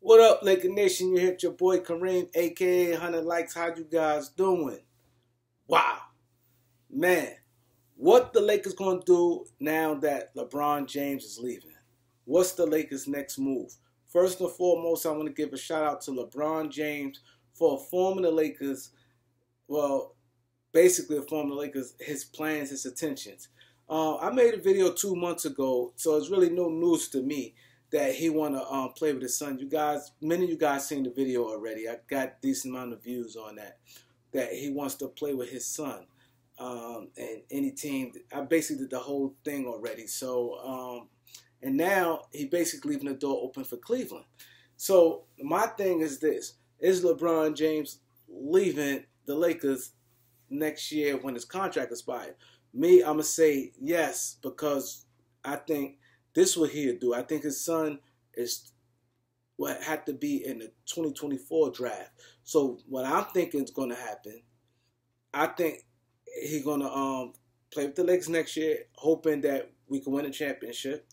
What up, Laker Nation? You hit your boy Kareem, aka 100 Likes. How you guys doing? Wow, man, what the Lakers gonna do now that LeBron James is leaving? What's the Lakers' next move? First and foremost, I want to give a shout out to LeBron James for informing the Lakers. Well, basically informing the Lakers his plans, his intentions. I made a video 2 months ago, so it's really no news to me that he want to play with his son. You guys, many of you guys seen the video already. I got a decent amount of views on that. That he wants to play with his son, and any team. I basically did the whole thing already. So, and now he basically leaving the door open for Cleveland. So my thing is this: is LeBron James leaving the Lakers next year when his contract expires? Me, I'm gonna say yes, because I think this is what he'll do. I think his son is what had to be in the 2024 draft. So what I'm thinking is going to happen, I think he's going to play with the Lakers next year, hoping that we can win a championship.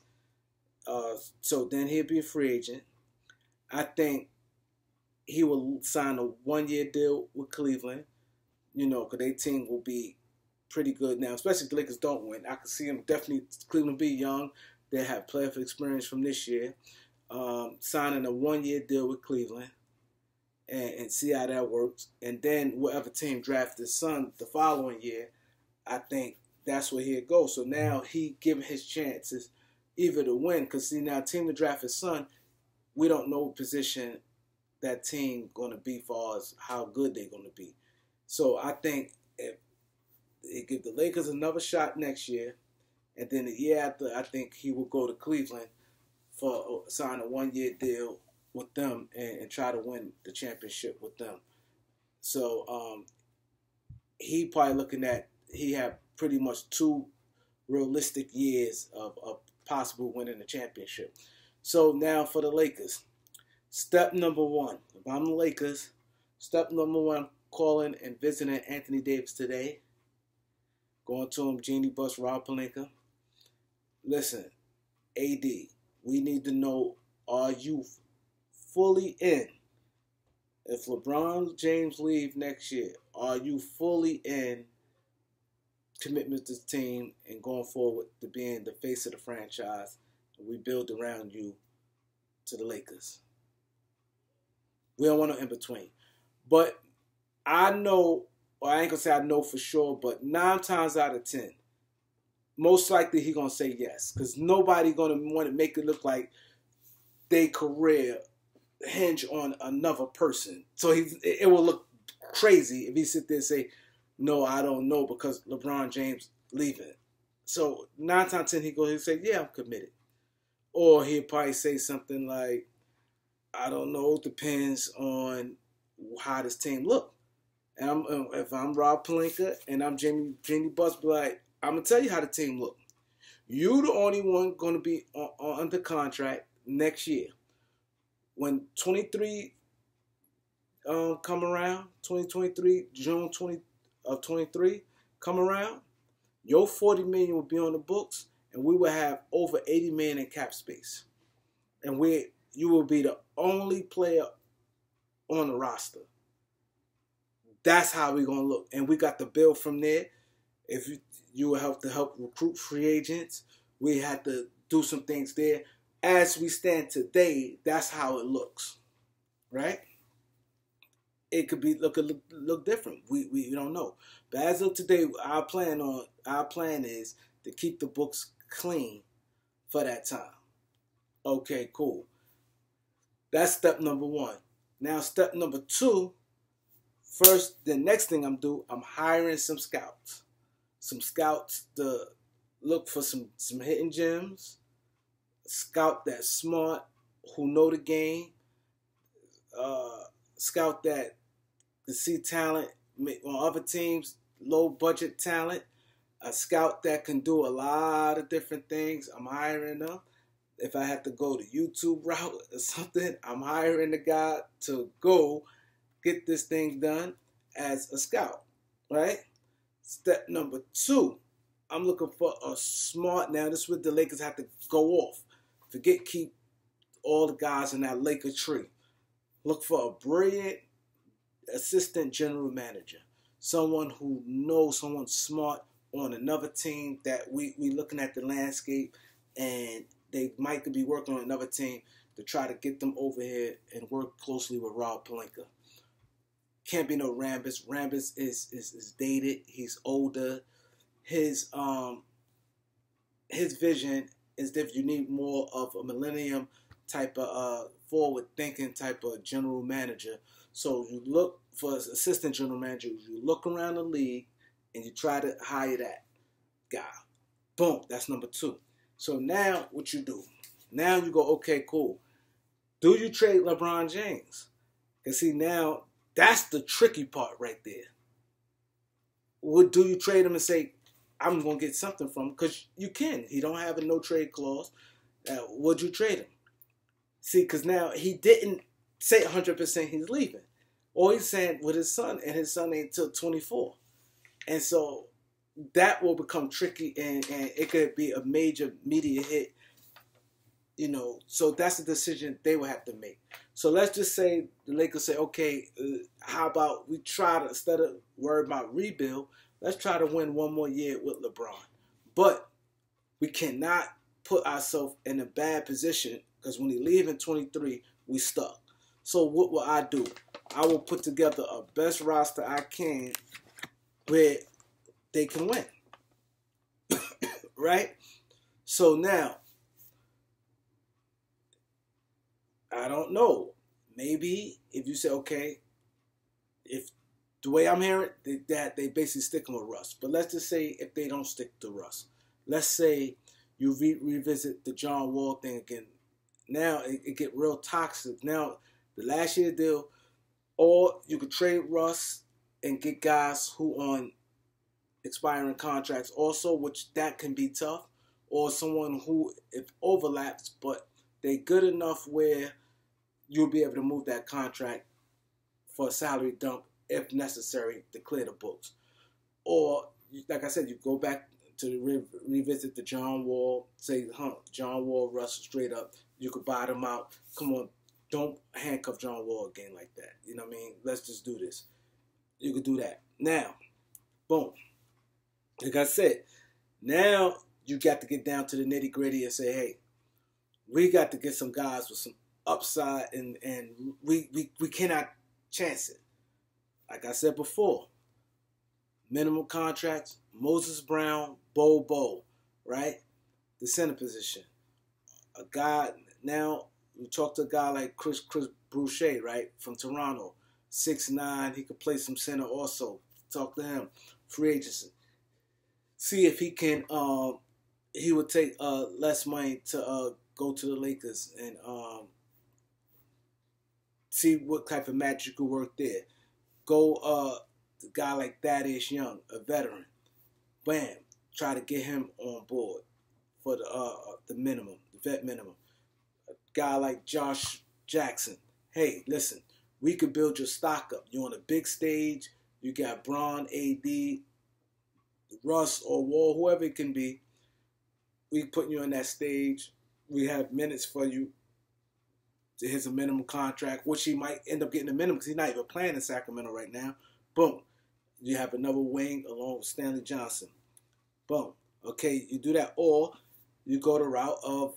So then he'll be a free agent. I think he will sign a one-year deal with Cleveland, because their team will be pretty good now, especially if the Lakers don't win. I can see him definitely, Cleveland be young. They have playoff experience from this year, signing a one-year deal with Cleveland and see how that works. And then whatever team drafts his son the following year, I think that's where he'll go. So now he giving his chances either to win, because see now team to draft his son, we don't know what position that team going to be far as how good they're going to be. So I think if they give the Lakers another shot next year, and then the year after, I think he will go to Cleveland for sign a one-year deal with them and try to win the championship with them. So he probably looking at, he have pretty much 2 realistic years of possible winning the championship. So now for the Lakers, step number 1. If I'm the Lakers, step number 1, I'm calling and visiting Anthony Davis today. Going to him, Jeannie Buss, Rob Pelinka. Listen, AD, we need to know, are you fully in? If LeBron James leave next year, are you fully in commitment to the team and going forward to being the face of the franchise and we build around you to the Lakers? We don't want no in between. But I know, or I ain't gonna say I know for sure, but 9 times out of 10, most likely he gonna say yes, because nobody gonna want to make it look like their career hinge on another person. So it will look crazy if he sit there and say, no, I don't know, because LeBron James leaving. So 9 times 10 he'll say, yeah, I'm committed. Or he'll probably say something like, I don't know, it depends on how this team look. And if I'm Rob Pelinka and I'm Jeannie Buss, be like, I'm going to tell you how the team look. You the only one going to be under contract next year. When 23 come around, 2023, June 20 of 23 come around, your $40 million will be on the books, and we will have over $80 million in cap space. And you will be the only player on the roster. That's how we're going to look. And we got the bill from there. If you will help recruit free agents, we had to do some things there. As we stand today, that's how it looks, right? It could be look different. We don't know. But as of today, our plan is to keep the books clean for that time. Okay, cool. That's step number 1. Now step number 2. First, the next thing I'm hiring some scouts. Some scouts to look for some hidden gems. Scout that's smart, who know the game. Scout that can see talent on other teams, low budget talent. A scout that can do a lot of different things. I'm hiring them. If I have to go the YouTube route or something, I'm hiring the guy to go get this thing done as a scout, right? Step number 2, I'm looking for a smart, now this is what the Lakers have to go off. Keep all the guys in that Laker tree. Look for a brilliant assistant general manager, someone who knows, someone smart on another team that we looking at the landscape, and they might be working on another team to try to get them over here and work closely with Rob Pelinka. Can't be no Rambis. Rambis is dated. He's older. His his vision is that you need more of a millennium type of forward thinking type of general manager. So you look for an assistant general manager. You look around the league and you try to hire that guy. Boom, that's number two. So now what you do? Now you go, okay, cool. Do you trade LeBron James? Because see, now that's the tricky part right there. Would do you trade him and say, I'm going to get something from him? Because you can. He don't have a no trade clause. Would you trade him? See, because now he didn't say 100% he's leaving. All he's saying with his son, and his son ain't till 24. And so that will become tricky, and it could be a major media hit. You know, so that's the decision they will have to make. So let's just say the Lakers say, okay, how about we try to, instead of worry about rebuild, let's try to win one more year with LeBron. But we cannot put ourselves in a bad position because when he leave in 23, we stuck. So what will I do? I will put together a best roster I can where they can win. Right? So now, I don't know. Maybe if you say, okay, if the way I'm hearing that they basically sticking with Russ. But let's just say if they don't stick to Russ. Let's say you revisit the John Wall thing again. Now it get real toxic. Now the last year deal, or you could trade Russ and get guys who on expiring contracts also, which that can be tough, or someone who it overlaps, but they good enough where you'll be able to move that contract for a salary dump if necessary to clear the books. Or, like I said, you go back to revisit the John Wall, say, John Wall, Russ straight up. You could buy them out. Come on, don't handcuff John Wall again like that. You know what I mean? Let's just do this. You could do that. Now, boom. Like I said, now you got to get down to the nitty gritty and say, hey, we got to get some guys with some upside, and we cannot chance it. Like I said before, minimum contracts, Moses Brown, Bo, right? The center position. A guy, now we talk to a guy like Chris Boucher, right, from Toronto, 6'9", he could play some center also. Talk to him, free agency. See if he can, he would take less money to go to the Lakers and see what type of magic could work there. Go a guy like Thaddeus Young, a veteran. Bam, try to get him on board for the minimum, the vet minimum. A guy like Josh Jackson. Hey, listen, we could build your stock up. You're on a big stage. You got Braun, AD, Russ or Wall, whoever it can be. We putting you on that stage. We have minutes for you to hit a minimum contract, which he might end up getting a minimum because he's not even playing in Sacramento right now. Boom. You have another wing along with Stanley Johnson. Boom. Okay, you do that. Or you go the route of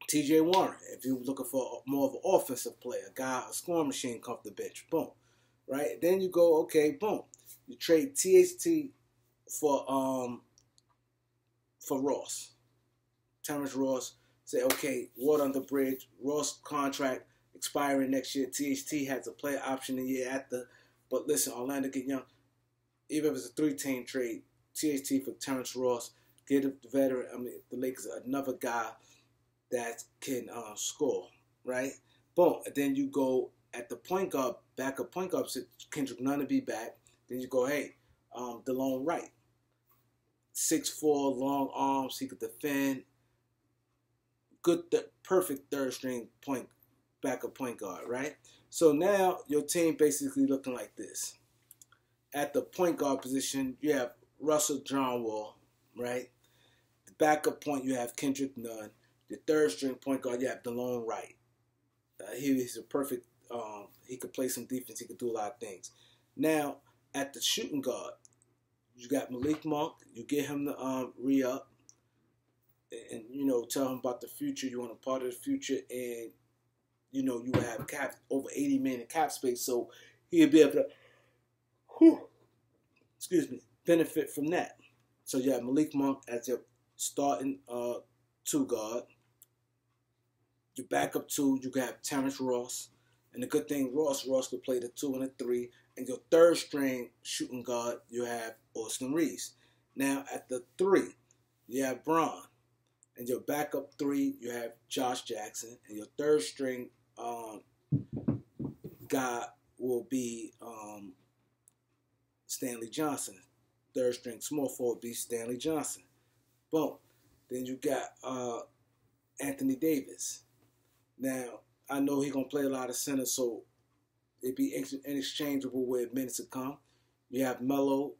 T.J. Warren. If you're looking for more of an offensive player, a guy, a scoring machine come off the bench. Boom. Right? Then you go, okay, boom. You trade THT for Ross. Terrence Ross. Say, okay, water under the bridge. Ross contract expiring next year. THT has a player option the year after. But listen, Orlando get young. Even if it's a 3-team trade, THT for Terrence Ross. Get the veteran, the Lakers, another guy that can score, right? Boom. And then you go at the point guard, backup point guard, Kendrick Nunn to be back. Then you go, hey, DeLone Wright. 6'4", long arms, he could defend. Good, perfect third string backup point guard, right? So now your team basically looking like this. At the point guard position, you have Russell John Wall, right? The backup point, you have Kendrick Nunn. The third string point guard, you have DeLone Wright. He's a perfect. He could play some defense. He could do a lot of things. Now at the shooting guard, you got Malik Monk. You get him to re-up, and tell him about the future. You want a part of the future, and you will have cap over 80 million in cap space, so he'll be able to, excuse me, benefit from that. So you have Malik Monk as your starting two guard. Your backup two, you can have Terrence Ross. And the good thing, Ross could play the 2 and the 3. And your third string shooting guard, you have Austin Reeves. Now at the 3, you have Bron. And your backup 3, you have Josh Jackson. And your third string guy will be Stanley Johnson. Third string small forward be Stanley Johnson. Boom. Then you got Anthony Davis. Now, I know he's going to play a lot of center, so it'd be interchangeable where minutes to come. You have Melo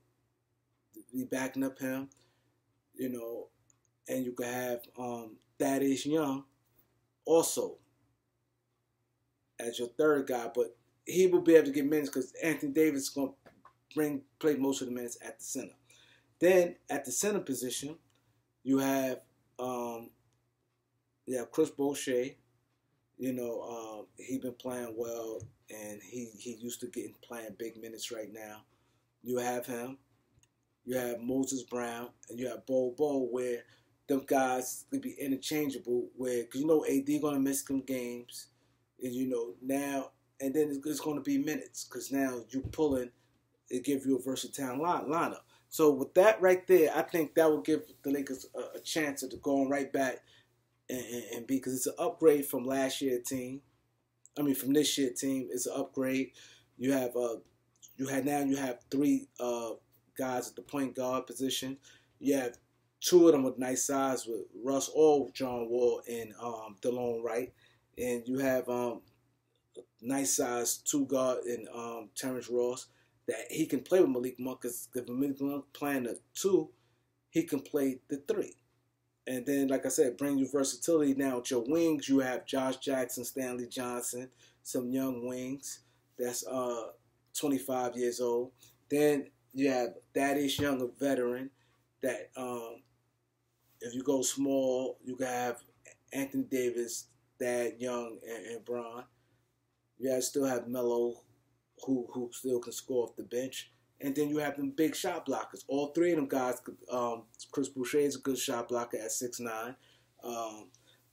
be backing up him, and you can have Thaddeus Young also as your third guy, but he will be able to get minutes because Anthony Davis is going to play most of the minutes at the center. Then at the center position, you have Chris Boucher. He been playing well, and he used to playing big minutes right now. You have him. You have Moses Brown, and you have Bo, where them guys could be interchangeable. Because AD gonna miss some games, and now, and then it's gonna be minutes because now you pulling, it give you a versatile lineup. So with that right there, I think that will give the Lakers a chance of going right back. And because it's an upgrade from last year's team. I mean, from this year's team, it's an upgrade. You have 3 guys at the point guard position. You have 2 of them with nice size with Russ or John Wall and DeLone Wright, and you have nice size 2 guard in Terrence Ross that he can play with Malik Monk. Because if Malik Monk playing the 2, he can play the 3. And then, like I said, bring you versatility. Now, with your wings, you have Josh Jackson, Stanley Johnson, some young wings. That's 25 years old. Then you have Thaddeus Young, a veteran. That if you go small, you can have Anthony Davis, Thad Young, and Bron. You still have Melo, who still can score off the bench. And then you have them big shot blockers. All 3 of them guys. Chris Boucher is a good shot blocker at 6'9".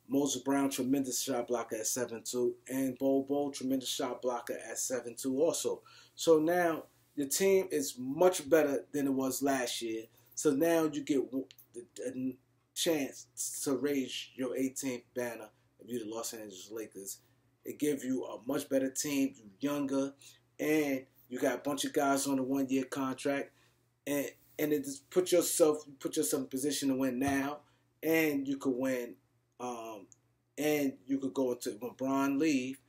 Moses Brown, tremendous shot blocker at 7'2". And Bo, tremendous shot blocker at 7'2" also. So now your team is much better than it was last year. So now you get a chance to raise your 18th banner if you're the Los Angeles Lakers. It gives you a much better team, younger, and you got a bunch of guys on a 1-year contract, and it just put yourself in position to win now, and you could win, and you could go into when Bron leave,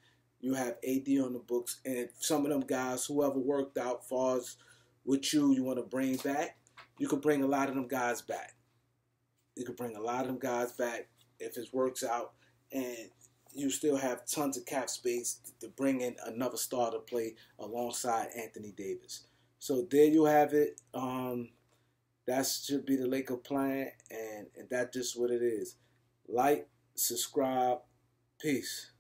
you have AD on the books, and some of them guys, whoever worked out, far as with you want to bring back, you could bring a lot of them guys back. You could bring a lot of them guys back if it works out, and you still have tons of cap space to bring in another star to play alongside Anthony Davis. So there you have it. That should be the Laker plan, and that's just what it is. Like, subscribe, peace.